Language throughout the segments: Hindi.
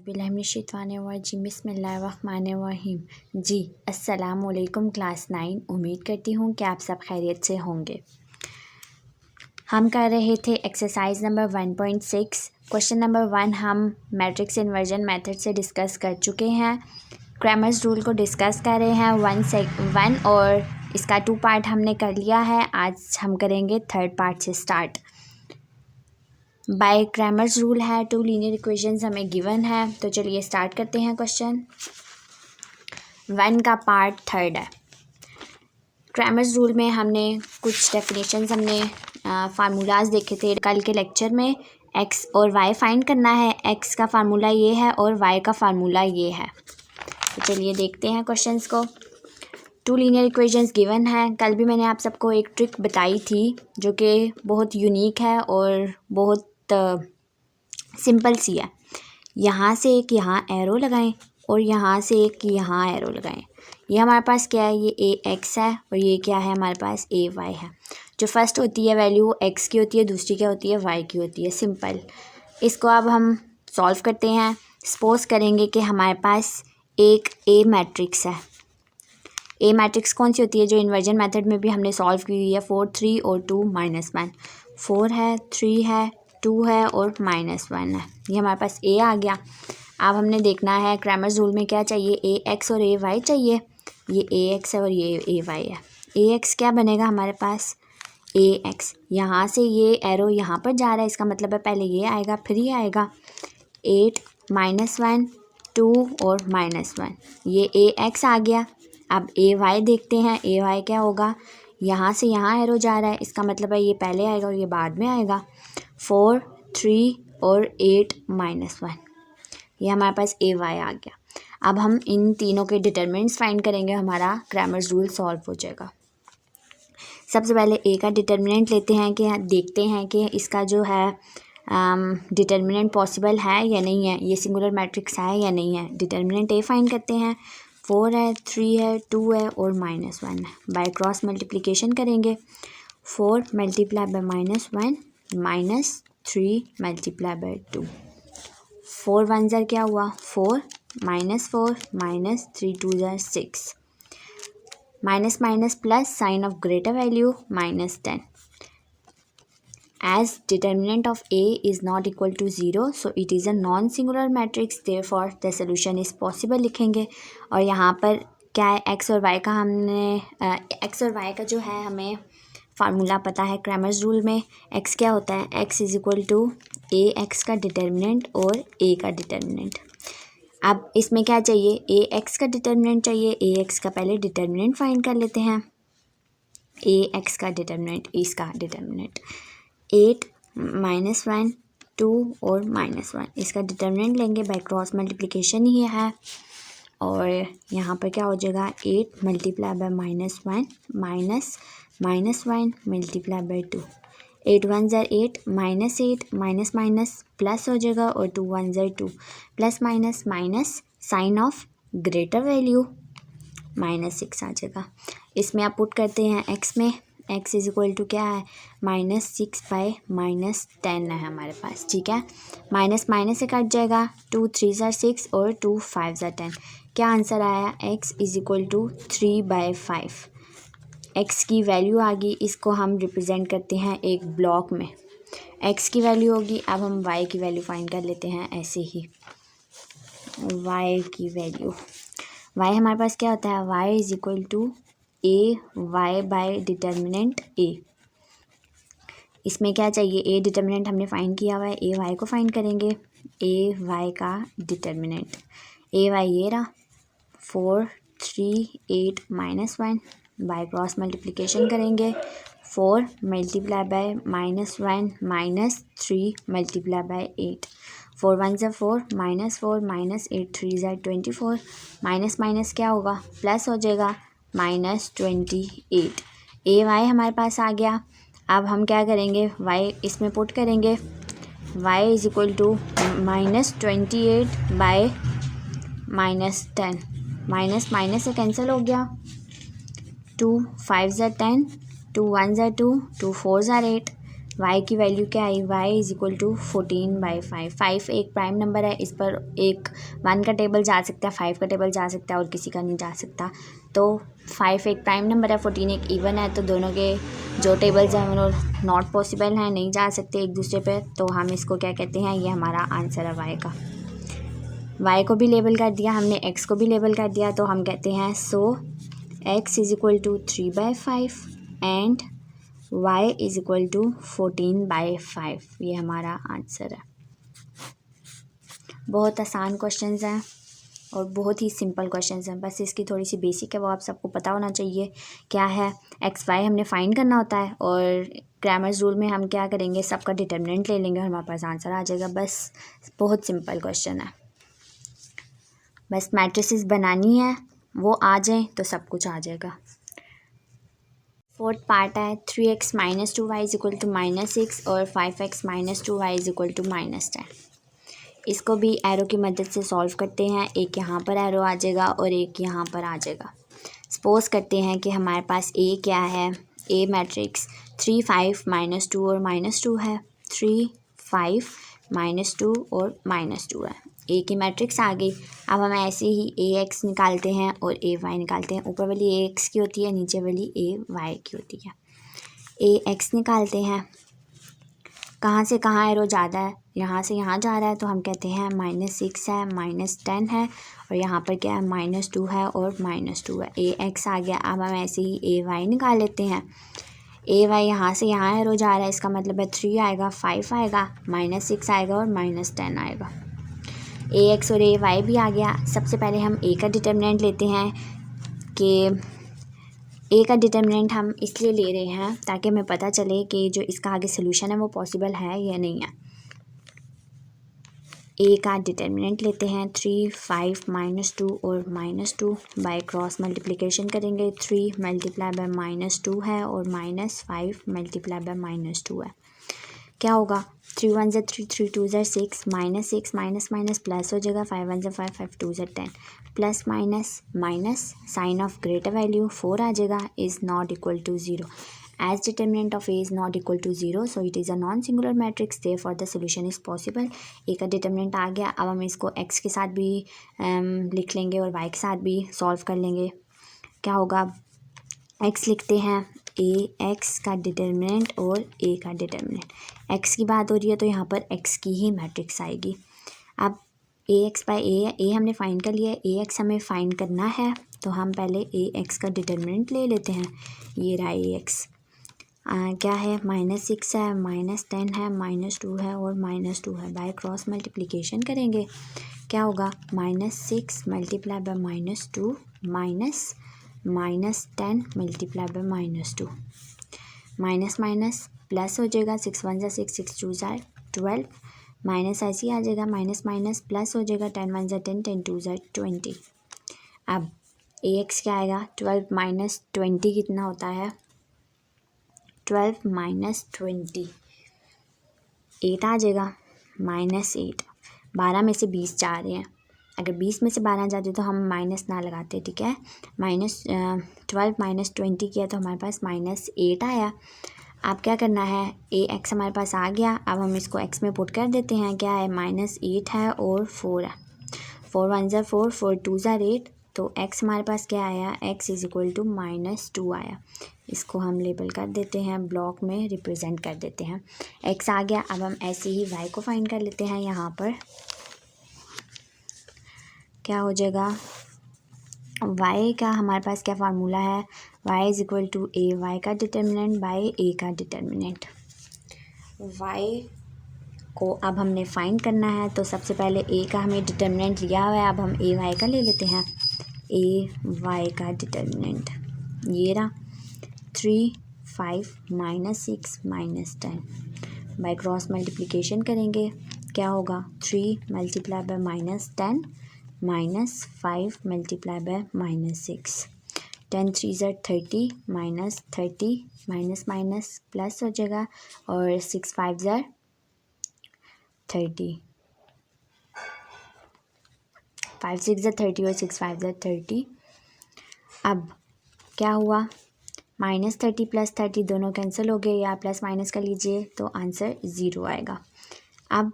औज़ुबिल्लाहिमिनश्शैतानिर्रजीम बिस्मिल्लाहिर्रहमानिर्रहीम। जी अस्सलाम वालेकुम क्लास 9। उम्मीद करती हूँ कि आप सब खैरियत से होंगे। हम कर रहे थे एक्सरसाइज नंबर 1.6। क्वेश्चन नंबर 1 हम मैट्रिक्स इन्वर्जन मेथड से डिस्कस कर चुके हैं। क्रैमर्स रूल को डिस्कस कर रहे हैं 1 और इसका 2 पार्ट हमने कर लिया है। आज हम करेंगे 3rd पार्ट से स्टार्ट। बाय क्रैमर्स रूल है 2 लीनियर इक्वेशंस हमें गिवन है। तो चलिए स्टार्ट करते हैं। क्वेश्चन 1 का पार्ट 3rd है। क्रैमर्स रूल में हमने कुछ डेफिनेशंस फार्मूलाज देखे थे कल के लेक्चर में। एक्स और वाई फाइंड करना है। एक्स का फार्मूला ये है और वाई का फार्मूला ये है। तो चलिए देखते हैं क्वेश्चंस को। 2 लीनियर इक्वेशंस गिवन है। कल भी मैंने आप सबको एक ट्रिक बताई थी जो कि बहुत यूनिक है और बहुत सिंपल सी है। यहाँ से एक यहाँ एरो लगाएं और यहाँ से एक यहाँ एरो लगाएं। ये हमारे पास क्या है, ये ए एक्स है और ये क्या है हमारे पास ए वाई है। जो फर्स्ट होती है वैल्यू एक्स की होती है, दूसरी क्या होती है वाई की होती है। सिंपल। इसको अब हम सॉल्व करते हैं। सपोज करेंगे कि हमारे पास एक ए मैट्रिक्स है। ए मैट्रिक्स कौन सी होती है जो इन्वर्जन मेथड में भी हमने सॉल्व की हुई है। 4 3 और 2 -1। 4 है, 3 है, 2 है और -1 है। ये हमारे पास ए आ गया। अब हमने देखना है क्रैमर्स रूल में क्या चाहिए, ए एक्स और ए वाई चाहिए। ये ए एक्स है और ये ए वाई है। ए एक्स क्या बनेगा हमारे पास ए एक्स। यहाँ से ये एरो यहाँ पर जा रहा है, इसका मतलब है पहले ये आएगा फिर ये आएगा। 8 -1 2 और -1, ये ए एक्स आ गया। अब ए वाई देखते हैं। ए वाई क्या होगा, यहाँ से यहाँ एरो जा रहा है, इसका मतलब है ये पहले आएगा और ये बाद में आएगा। 4 3 और 8 -1, ये हमारे पास ए वाई आ गया। अब हम इन तीनों के डिटरमिनेंट्स फाइंड करेंगे, हमारा क्रैमर्स रूल सॉल्व हो जाएगा। सबसे पहले ए का डिटरमिनेंट लेते हैं कि देखते हैं कि इसका जो है डिटरमिनेंट पॉसिबल है या नहीं है, ये सिंगुलर मैट्रिक्स है या नहीं है। डिटरमिनेंट ए फाइंड करते हैं। 4 है, 3 है, 2 है और -1 है। बाय क्रॉस मल्टीप्लिकेशन करेंगे। 4 मल्टीप्लाई बाय -1 -3 मल्टीप्लाई बाय 2। 4 1 ज़र क्या हुआ 4 -4 -3 2 ज़र 6। Minus minus plus sign of greater value -10। As determinant of A is not equal to 0, so it is a non-singular matrix. Therefore, the solution is possible लिखेंगे। और यहाँ पर क्या है, x और y का हमने x और y का जो है हमें फार्मूला पता है क्रैमर्स रूल में। x क्या होता है, x is equal to A X का डिटर्मिनेंट और a का डिटर्मिनेंट। अब इसमें क्या चाहिए, ए एक्स का डिटर्मिनेंट चाहिए। ए एक्स का पहले डिटर्मिनेंट फाइंड कर लेते हैं। ए एक्स का डिटर्मिनेंट, इसका डिटर्मिनेंट 8 -1 2 और -1, इसका डिटर्मिनेंट लेंगे। बाय क्रॉस मल्टीप्लिकेशन ही है। और यहाँ पर क्या हो जाएगा 8 मल्टीप्लाई बाय -1 -1 मल्टीप्लाई बाय 2। 8 1 ज़र 8 -8 माइनस माइनस प्लस हो जाएगा और 2 1 ज़र 2 plus minus minus sign of greater value -6 आ जाएगा। इसमें आप पुट करते हैं x में। x इज़ इक्वल टू क्या है -6 बाय -10 है हमारे पास। ठीक है, माइनस माइनस से कट जाएगा। 2 3 ज़र 6 और 2 5 ज़र 10। क्या आंसर आया, x is equal to 3/5। x की वैल्यू आ गई, इसको हम रिप्रेजेंट करते हैं एक ब्लॉक में। x की वैल्यू होगी। अब हम y की वैल्यू फाइंड कर लेते हैं ऐसे ही। y की वैल्यू, y हमारे पास क्या होता है, y is equal to A Y by determinant A. इसमें क्या चाहिए, ए डिटर्मिनेंट हमने फाइंड किया हुआ है, ए वाई को फाइंड करेंगे। ए वाई का डिटर्मिनेंट, ए वाई ये रहा 4 3 8 -1। बाय क्रॉस मल्टीप्लिकेशन करेंगे। 4 मल्टीप्लाई बाय -1 -3 मल्टीप्लाई बाय 8। 4 1 ज़र 4 -4 -8 3 ज़र 24। माइनस माइनस क्या होगा, प्लस हो जाएगा -28। ए वाई हमारे पास आ गया। अब हम क्या करेंगे, y इसमें पुट करेंगे। y is equal to -28 by -10। Minus minus से कैंसिल हो गया। 2 5 ज़र 10 2 1 ज़र 2 2 4 ज़र 8 y की वैल्यू क्या आई, y इज इक्वल टू 14/5। 5 एक प्राइम नंबर है, इस पर एक 1 का टेबल जा सकता है, 5 का टेबल जा सकता है और किसी का नहीं जा सकता। तो 5 एक प्राइम नंबर है, 14 एक इवन है, तो दोनों के जो टेबल्स हैं वो नॉट पॉसिबल हैं, नहीं जा सकते एक दूसरे पे। तो हम इसको क्या कहते हैं, ये हमारा आंसर है y का। y को भी लेबल कर दिया हमने, x को भी लेबल कर दिया, तो हम कहते हैं so x is equal to 3/5 and y is equal to 14/5। ये हमारा आंसर है। बहुत आसान क्वेश्चंस हैं और बहुत ही सिंपल क्वेश्चंस हैं, बस इसकी थोड़ी सी बेसिक है वो आप सबको पता होना चाहिए। क्या है, एक्स वाई हमने फाइंड करना होता है और क्रैमर्स रूल में हम क्या करेंगे, सबका डिटर्मिनेंट ले लेंगे और हमारे पास आंसर आ जाएगा। बस बहुत सिंपल क्वेश्चन है, बस मैट्रिसेस बनानी है, वो आ जाए तो सब कुछ आ जाएगा। फोर्थ पार्ट है 3x - 2y is equal to -6 और 5x - 2y is equal to -10। इसको भी एरो की मदद से सॉल्व करते हैं। एक यहाँ पर एरो आ जाएगा और एक यहाँ पर आ जाएगा। सपोज करते हैं कि हमारे पास ए क्या है, ए मैट्रिक्स 3 5 -2 और -2 है। 3 5 -2 और -2 है, ए की मैट्रिक्स आ गई। अब हम ऐसे ही ए एक्स निकालते हैं और ए वाई निकालते हैं। ऊपर वाली ए एक्स की होती है, नीचे वाली ए वाई की होती है। ए एक्स निकालते हैं, कहाँ से कहाँ एरो ज़्यादा है, यहाँ से यहाँ जा रहा है, तो हम कहते हैं -6 है, -10 है और यहाँ पर क्या है, -2 है और -2 है। ए एक्स आ गया। अब हम ऐसे ही ए वाई निकाल लेते हैं। ए वाई यहाँ से यहाँ एरो जा रहा है, इसका मतलब है 3 आएगा, 5 आएगा, -6 आएगा और -10 आएगा। ए एक्स और ए वाई भी आ गया। सबसे पहले हम ए का डिटर्मिनेंट लेते हैं कि ए का डिटर्मिनेंट हम इसलिए ले रहे हैं ताकि हमें पता चले कि जो इसका आगे सोल्यूशन है वो पॉसिबल है या नहीं है। ए का डिटर्मिनेंट लेते हैं 3 5 -2 और -2 बाय क्रॉस मल्टीप्लिकेशन करेंगे। 3 मल्टीप्लाई बाय -2 है और -5 मल्टीप्लाई बाय -2 है। क्या होगा, 3 1 3 3 2 6 -6 माइनस प्लस हो जाएगा, 5 1 5 5 2 10 plus minus sign of greater value 4 आ जाएगा, is not equal to 0। As determinant of A is not equal to 0 so it is a non singular matrix, therefore the solution is possible. A का डिटर्मिनेंट आ गया। अब हम इसको एक्स के साथ भी लिख लेंगे और वाई के साथ भी सॉल्व कर लेंगे। क्या होगा, एक्स लिखते हैं, ए एक्स का डिटर्मिनेंट और ए का डिटर्मिनेंट। एक्स की बात हो रही है तो यहाँ पर एक्स की ही मैट्रिक्स आएगी। अब ए एक्स बाय ए हमने फाइंड कर लिया है, ए एक्स हमें फाइंड करना है, तो हम पहले ए एक्स का डिटर्मिनेंट ले लेते हैं। ये रहा ए एक्स, क्या है, -6 है, -10 है, -2 है और -2 है। बाय क्रॉस मल्टीप्लिकेशन करेंगे, क्या होगा, -6 multiply by -2 -10 multiply by -2, minus minus plus हो जाएगा, 6 1 6 6 2 12, माइनस ऐसे ही आ जाएगा, माइनस माइनस प्लस हो जाएगा, 10 1 10 10 2 20। अब ए एक्स क्या आएगा, 12 - 20 कितना होता है, 12 - 20 8 आ जाएगा, -8। 12 में से 20 जा रहे हैं, अगर 20 में से 12 जाते तो हम माइनस ना लगाते, ठीक है। 12 - 20 किया तो हमारे पास -8 आया। अब क्या करना है, ए एक्स हमारे पास आ गया। अब हम इसको एक्स में पुट कर देते हैं, क्या है, -8 है और 4 है। 4 1 4 4 2 8, तो एक्स हमारे पास क्या आया, एक्स इज़ इक्वल टू -2 आया। इसको हम लेबल कर देते हैं, ब्लॉक में रिप्रेजेंट कर देते हैं। एक्स आ गया। अब हम ऐसे ही वाई को फाइंड कर लेते हैं। यहाँ पर क्या हो जाएगा, वाई का हमारे पास क्या फार्मूला है, Y is equal to A Y का डिटर्मिनेंट बाय ए का डिटर्मिनेंट। वाई को अब हमने फाइंड करना है, तो सबसे पहले ए का हमें डिटर्मिनेंट लिया हुआ है, अब हम ए वाई का ले लेते हैं। ए वाई का डिटर्मिनेंट ये रहा, 3 5 -6 -10 बाय क्रॉस मल्टीप्लिकेशन करेंगे, क्या होगा, 3 multiply by -10 -5 multiply by -6, 10 3 30 -30 minus minus plus हो जाएगा और 6 5 30, 5 6 30 और 6 5 30। अब क्या हुआ, -30 + 30 दोनों कैंसिल हो गए, या प्लस माइनस कर लीजिए तो आंसर 0 आएगा। अब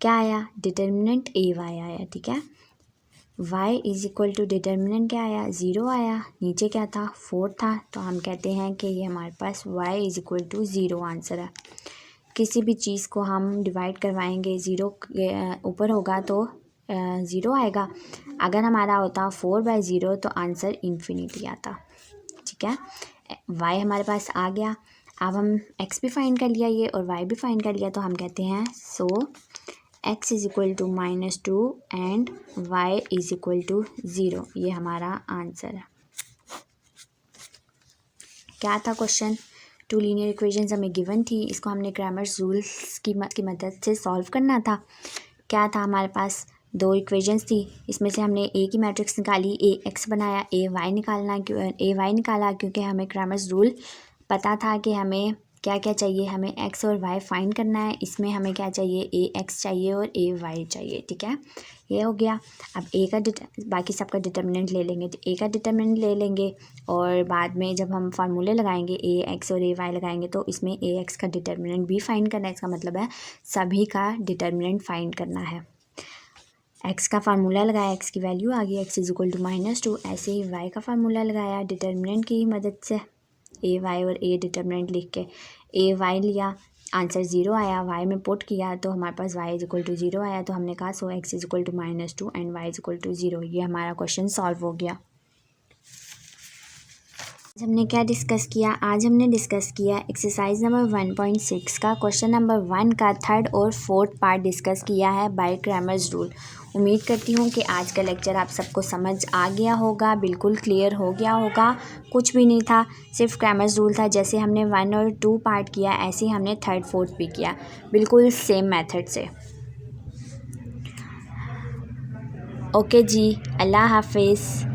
क्या आया, डिटर्मिनेंट AY आया, ठीक है। y is equal to determinant क्या आया, 0 आया, नीचे क्या था 4 था, तो हम कहते हैं कि ये हमारे पास y is equal to 0 answer है। किसी भी चीज़ को हम डिवाइड करवाएंगे 0 ऊपर होगा तो 0 आएगा। अगर हमारा होता 4/0 तो आंसर इन्फिनिटी आता, ठीक है। y हमारे पास आ गया। अब हम x भी फाइंड कर लिया ये और y भी फाइंड कर लिया, तो हम कहते हैं so x is equal to -2 and y is equal to 0। ये हमारा आंसर है। क्या था क्वेश्चन, 2 लीनियर इक्वेशंस हमें गिवन थी, इसको हमने क्रैमर्स रूल्स की मदद से सॉल्व करना था। क्या था, हमारे पास 2 इक्वेशंस थी, इसमें से हमने ए की मैट्रिक्स निकाली, AX बनाया, AY निकाला क्योंकि हमें क्रैमर्स रूल पता था कि हमें क्या क्या चाहिए, हमें x और y फाइंड करना है। इसमें हमें क्या चाहिए, AX चाहिए और AY चाहिए, ठीक है। ये हो गया। अब ए का बाकी सबका डिटर्मिनेंट ले लेंगे, तो ए का डिटर्मिनेंट ले लेंगे और बाद में जब हम फार्मूले लगाएंगे AX और AY लगाएंगे तो इसमें AX का डिटर्मिनेंट भी फाइंड करना है। इसका मतलब है सभी का डिटर्मिनेंट फाइंड करना है। x का फार्मूला लगाया, x की वैल्यू आ गई, x इज इक्वल टू -2। ऐसे ही y का फार्मूला लगाया डिटर्मिनेंट की मदद से, AY और A डिटर्मिनेंट लिख के AY लिया, आंसर 0 आया, y में पुट किया तो हमारे पास y इज इक्वल टू 0 आया, तो हमने कहा so x is equal to -2 and y is equal to 0। ये हमारा क्वेश्चन सॉल्व हो गया। आज हमने क्या डिस्कस किया, आज हमने डिस्कस किया एक्सरसाइज नंबर 1.6 का क्वेश्चन नंबर 1 का 3rd और 4th पार्ट डिस्कस किया है बाय क्रैमर्स रूल। उम्मीद करती हूँ कि आज का लेक्चर आप सबको समझ आ गया होगा, बिल्कुल क्लियर हो गया होगा। कुछ भी नहीं था, सिर्फ क्रैमर्स रूल था। जैसे हमने 1 और 2 पार्ट किया, ऐसे ही हमने 3rd 4th भी किया, बिल्कुल सेम मेथड से। ओके जी, अल्लाह हाफिज़।